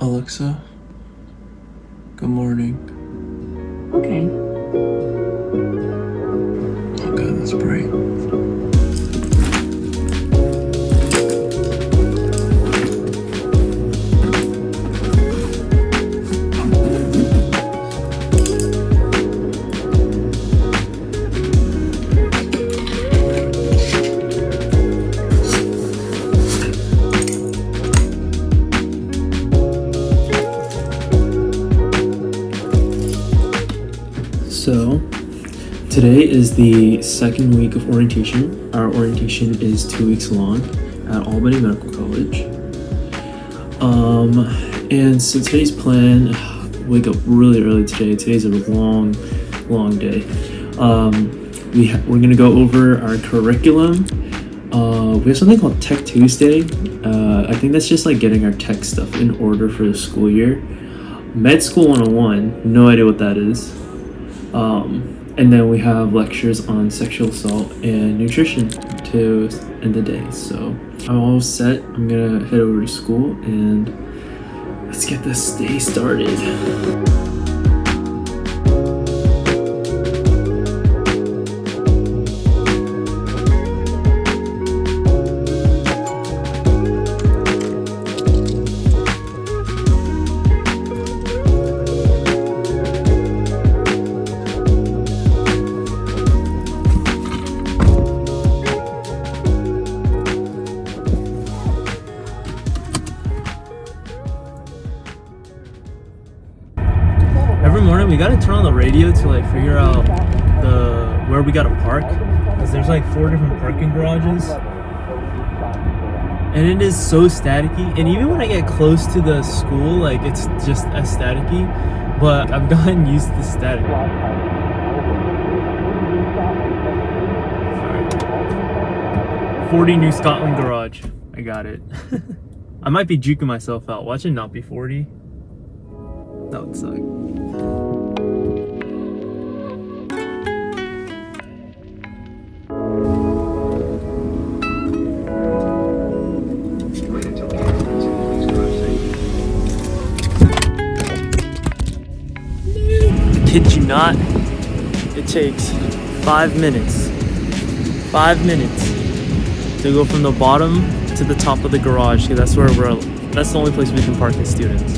Alexa, good morning. Okay. Okay, let's pray. So, today is the second week of orientation. Our orientation is 2 weeks long at Albany Medical College. And so today's plan, wake up really early today. Today's a long day. We're gonna go over our curriculum. We have something called Tech Tuesday. I think that's just like getting our tech stuff in order for the school year. Med School 101, no idea what that is. And then we have lectures on sexual assault and nutrition to end the day. So I'm all set. I'm gonna head over to school and let's get this day started. Every morning we gotta turn on the radio to like figure out where we gotta park, because there's like 4 different parking garages and it is so staticky, and even when I get close to the school, like it's just as staticky, but I've gotten used to the static. Alright. 40 New Scotland Garage. I got it. I might be juking myself out. Watch it not be 40. That would suck. Kid you not, it takes 5 minutes. 5 minutes to go from the bottom to the top of the garage. That's where that's the only place we can park as students.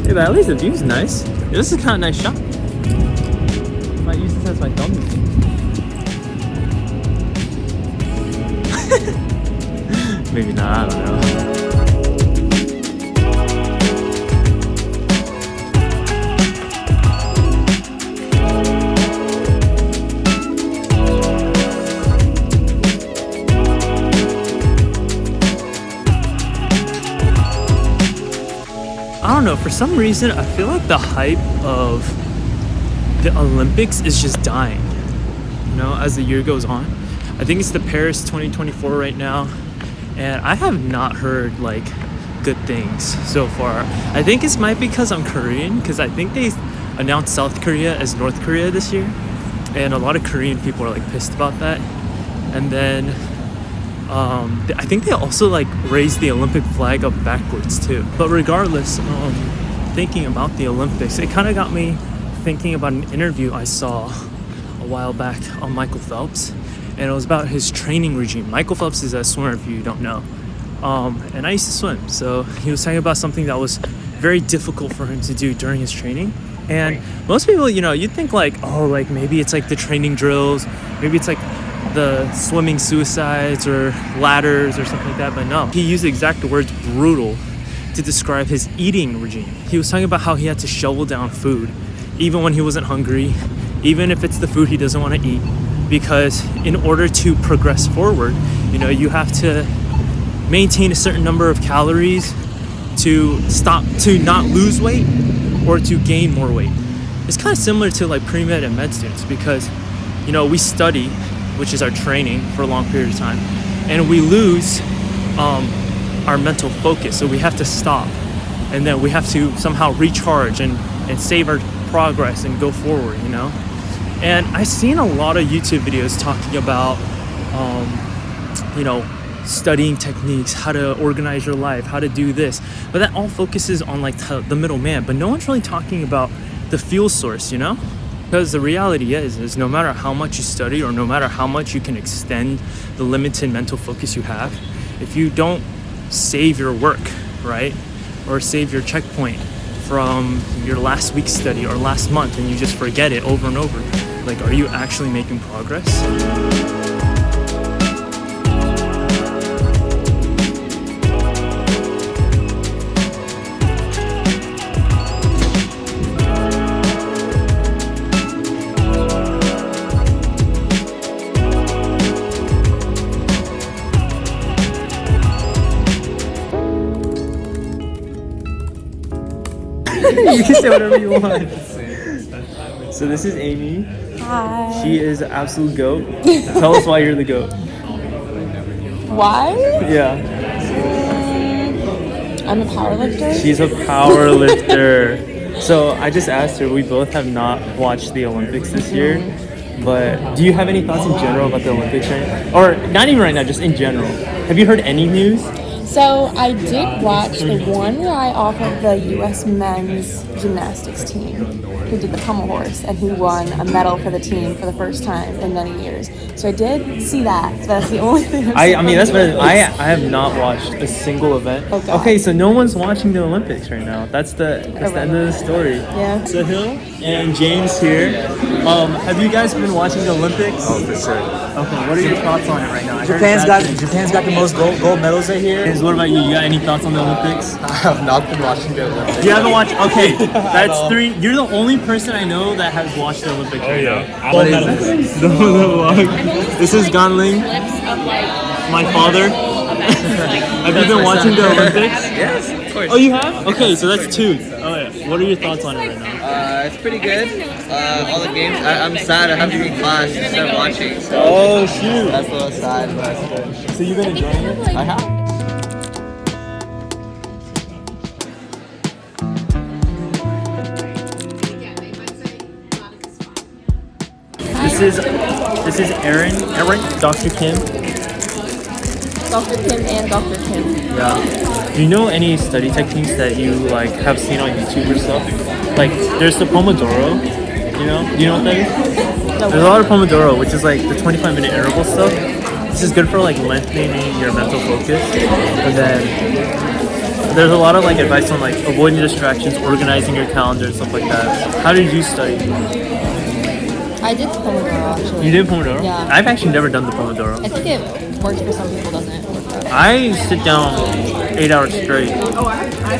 Hey, but at least the view's nice. This is kind of a nice shot. I might use this as my thumbnail. Maybe not, I don't know. I don't know, for some reason I feel like the hype of the Olympics is just dying, you know, as the year goes on. I think it's the Paris 2024 right now, and I have not heard like good things so far. I think it might be because I'm Korean, because I think they announced South Korea as North Korea this year, and a lot of Korean people are like pissed about that. And then I think they also like raised the Olympic flag up backwards too. But regardless, thinking about the Olympics, it kind of got me thinking about an interview I saw a while back on Michael Phelps, and it was about his training regime. Michael Phelps is a swimmer, if you don't know, and I used to swim, so he was talking about something that was very difficult for him to do during his training. And most people, you know, you'd think like, oh, like maybe it's like the training drills, maybe it's like the swimming suicides or ladders or something like that, but no. He used the exact words brutal to describe his eating regime. He was talking about how he had to shovel down food, even when he wasn't hungry, even if it's the food he doesn't want to eat, because in order to progress forward, you know, you have to maintain a certain number of calories to not lose weight or to gain more weight. It's kind of similar to like pre-med and med students, because, you know, we study, which is our training, for a long period of time, and we lose our mental focus, so we have to stop, and then we have to somehow recharge and save our progress and go forward, you know. And I've seen a lot of YouTube videos talking about you know, studying techniques, how to organize your life, how to do this. But that all focuses on like the middleman. But no one's really talking about the fuel source, you know? Because the reality is no matter how much you study or no matter how much you can extend the limited mental focus you have, if you don't save your work, right? Or save your checkpoint from your last week's study or last month and you just forget it over and over, like, are you actually making progress? You can say whatever you want. So this is Amy. Hi. She is an absolute goat. Tell us why you're the goat. Why? Yeah. I'm a powerlifter. She's a power lifter. So I just asked her, we both have not watched the Olympics this year, but do you have any thoughts in general about the Olympics right now? Or not even right now, just in general. Have you heard any news? So I did watch the one guy off of the U.S. men's gymnastics team who did the pommel horse, and he won a medal for the team for the first time in many years. So I did see that. So that's the only thing. I mean, that's better. I have not watched a single event. Oh, God. Okay, so no one's watching the Olympics right now. That's the end of the story. Yeah. Sahil and James here. Have you guys been watching the Olympics? Oh, for sure. Okay, what are your thoughts on it right now? Japan's got the most gold medals right here. James, what about you? You got any thoughts on the Olympics? I have not been watching the Olympics. You haven't watched? Okay, that's three. You're the only person I know that has watched the Olympics right now. What is this? The vlog. This is Ganling, my father. Have you been watching the Olympics? Yes, of course. Oh, you have? Okay, so that's two. Oh yeah. What are your thoughts on it right now? It's pretty good. All the games. I'm sad I have to be in class instead of watching. So Oh shoot. that's a little sad, but that's good. So you've been enjoying it? I have. This is Aaron, Dr. Kim. Dr. Kim and Dr. Kim. Yeah. Do you know any study techniques that you like have seen on YouTube or stuff? Like there's the Pomodoro, you know? Do you know what that is? No. There's a lot of Pomodoro, which is like the 25-minute interval stuff. This is good for like lengthening your mental focus. And then there's a lot of like advice on like avoiding distractions, organizing your calendar and stuff like that. How did you study? I did Pomodoro actually. You did Pomodoro? Yeah. I've actually never done the Pomodoro. I think it works for some people, doesn't it? Work for others. I sit down 8 hours straight.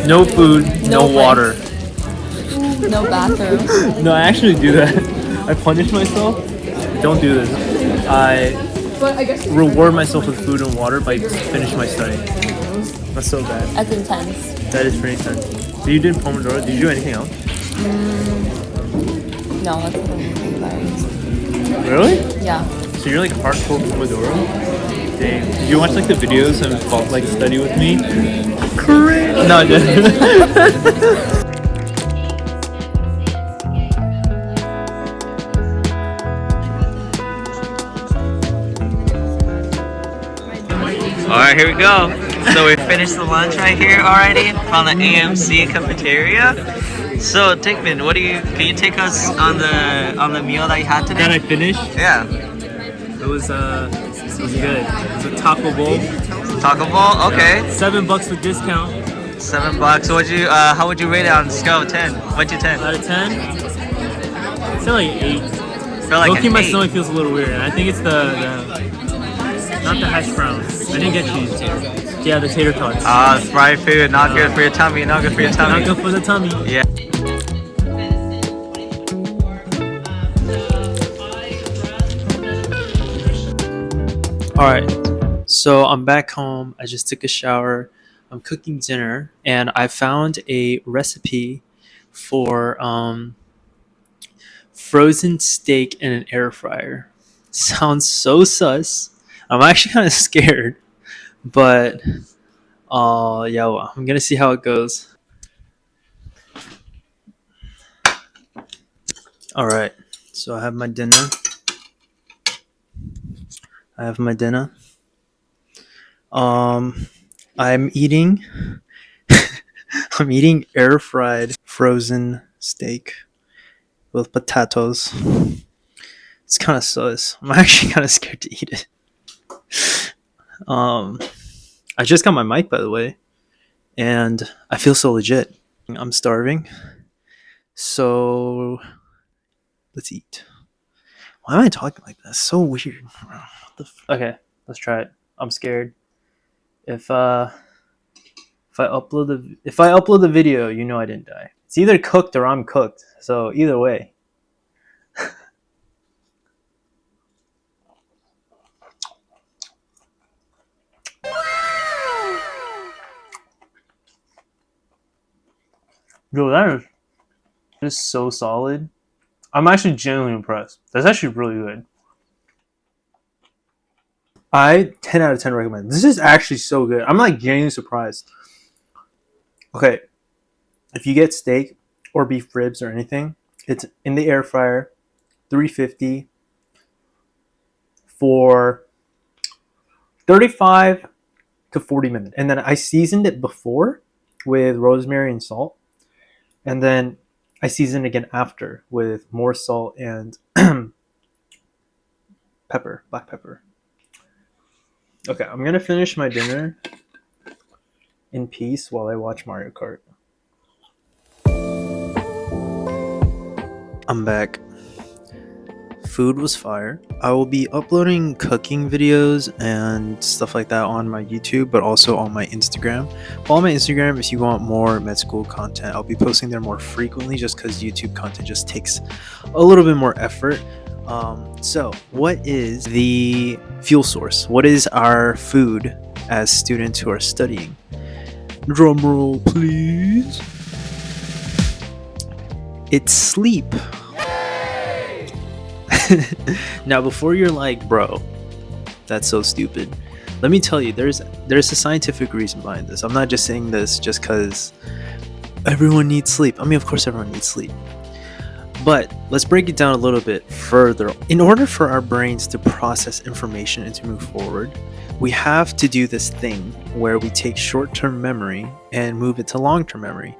No food, no No water. No bathroom. No, I actually do that. I punish myself. Don't do this. I reward myself with food and water by finishing my study. That's so bad. That's intense. That is pretty intense. So you did Pomodoro. Did you do anything else? No, that's the only thing that I use. Really? Yeah. So you're like hardcore Pomodoro? Dang. Did you watch like the videos and like study with me? Cringe. No, I didn't. Alright, here we go. So we finished the lunch right here already from the AMC cafeteria. So Dickman, can you take us on the meal that you had today? That I finished. Yeah. It was good. It was a taco bowl. Taco Bell? Okay. $7 with discount. $7. So how would you rate it on a scale of 10? 1 to 10? Out of 10, I'd say like 8. Feel like Low-key, an my 8. stomach feels a little weird. And I think it's not the hash browns. I didn't get cheese. Yeah, the tater tots. It's fried food, not good for your tummy, not good for your tummy. Not good for the tummy. Yeah. Alright, so I'm back home. I just took a shower. I'm cooking dinner, and I found a recipe for frozen steak in an air fryer. Sounds so sus. I'm actually kind of scared, but yeah, well, I'm gonna see how it goes. Alright, so I have my dinner. I'm eating I'm eating air fried frozen steak with potatoes. It's kind of sus. I'm actually kind of scared to eat it. Um, I just got my mic, by the way, and I feel so legit. I'm starving, so let's eat. Why am I talking like that? So weird. Okay, let's try it. I'm scared. If I upload the video, you know I didn't die. It's either cooked or I'm cooked. So either way. Yo, that is so solid. I'm actually genuinely impressed. That's actually really good. I 10 out of 10 recommend. This is actually so good. I'm like genuinely surprised. Okay, if you get steak or beef ribs or anything, it's in the air fryer, 350 for 35 to 40 minutes. And then I seasoned it before with rosemary and salt. And then I seasoned again after with more salt and pepper, black pepper. Okay, I'm going to finish my dinner in peace while I watch Mario Kart. I'm back. Food was fire. I will be uploading cooking videos and stuff like that on my YouTube, but also on my Instagram. Follow my Instagram if you want more med school content. I'll be posting there more frequently just because YouTube content just takes a little bit more effort. So what is the fuel source? What is our food as students who are studying? Drum roll, please. It's sleep. Now, before you're like, bro, that's so stupid, let me tell you, there's a scientific reason behind this. I'm not just saying this just because everyone needs sleep. I mean, of course, everyone needs sleep. But let's break it down a little bit further. In order for our brains to process information and to move forward, we have to do this thing where we take short-term memory and move it to long-term memory.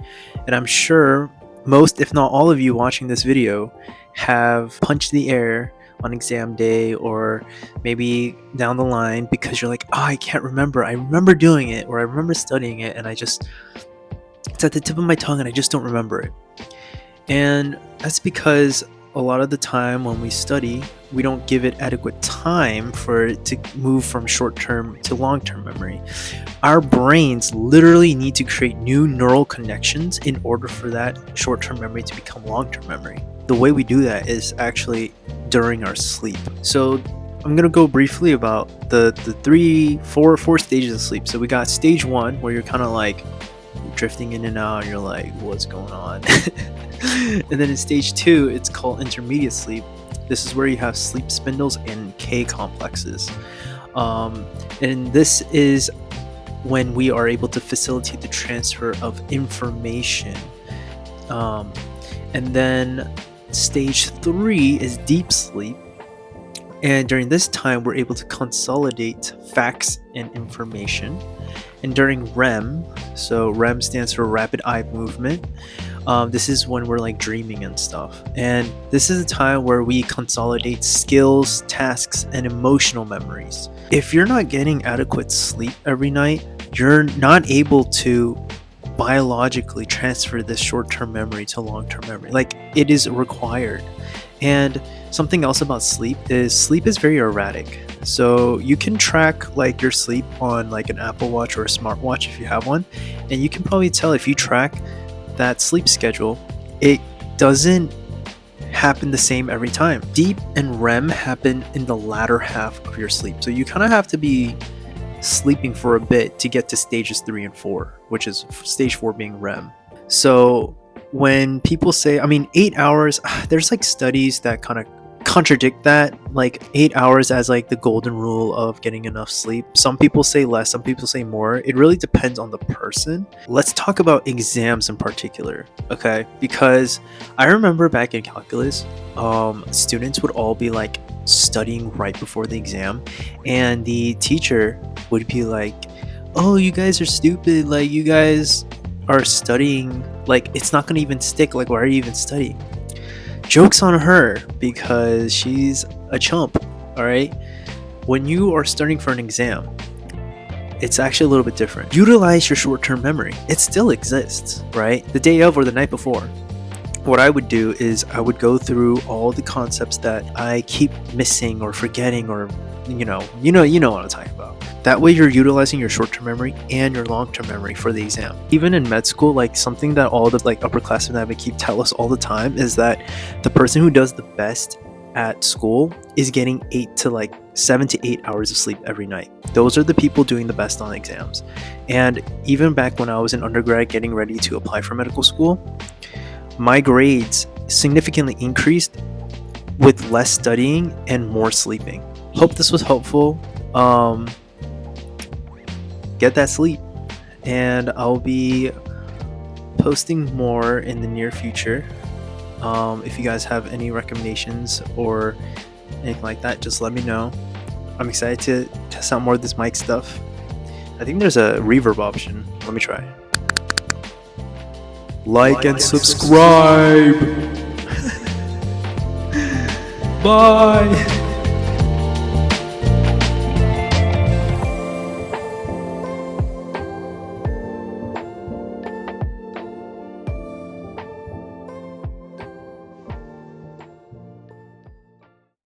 And I'm sure most, if not all of you watching this video have punched the air on exam day or maybe down the line because you're like, oh, I can't remember. I remember doing it or I remember studying it and it's at the tip of my tongue and I just don't remember it. And that's because a lot of the time when we study, we don't give it adequate time for it to move from short-term to long-term memory. Our brains literally need to create new neural connections in order for that short-term memory to become long-term memory. The way we do that is actually during our sleep. So I'm going to go briefly about the four stages of sleep. So we got stage 1 where you're kind of like drifting in and out and you're like, what's going on? And then in stage 2, it's called intermediate sleep. This is where you have sleep spindles and K complexes. And this is when we are able to facilitate the transfer of information. And then stage 3 is deep sleep. And during this time, we're able to consolidate facts and information. And during REM, so REM stands for rapid eye movement, this is when we're like dreaming and stuff. And this is a time where we consolidate skills, tasks, and emotional memories. If you're not getting adequate sleep every night, you're not able to biologically transfer this short-term memory to long-term memory. Like, it is required. And something else about sleep is very erratic. So you can track like your sleep on like an Apple Watch or a smartwatch if you have one, and you can probably tell if you track that sleep schedule, it doesn't happen the same every time. Deep and REM happen in the latter half of your sleep. So you kind of have to be sleeping for a bit to get to stages 3 and 4, which is stage 4 being REM. So when people say, 8 hours, there's like studies that kind of contradict that, like 8 hours as like the golden rule of getting enough sleep. Some people say less, some people say more. It really depends on the person. Let's talk about exams in particular, okay? Because I remember back in calculus, students would all be like studying right before the exam, and the teacher would be like, oh, you guys are stupid, like you guys are studying, like it's not gonna even stick, like why are you even studying? Joke's on her, because she's a chump. All right, when you are studying for an exam, it's actually a little bit different. Utilize your short-term memory. It still exists, right? The day of or the night before. What I would do is I would go through all the concepts that I keep missing or forgetting, or you know what I'm talking about. That way you're utilizing your short-term memory and your long-term memory for the exam. Even in med school, like something that all the like upperclassmen that we keep tell us all the time is that the person who does the best at school is getting 7 to 8 hours of sleep every night. Those are the people doing the best on exams. And even back when I was in undergrad getting ready to apply for medical school, my grades significantly increased with less studying and more sleeping. Hope this was helpful. Get that sleep, and I'll be posting more in the near future. If you guys have any recommendations or anything like that, just let me know. I'm excited to test out more of this mic stuff. I think there's a reverb option. Let me try. Like and subscribe. Bye.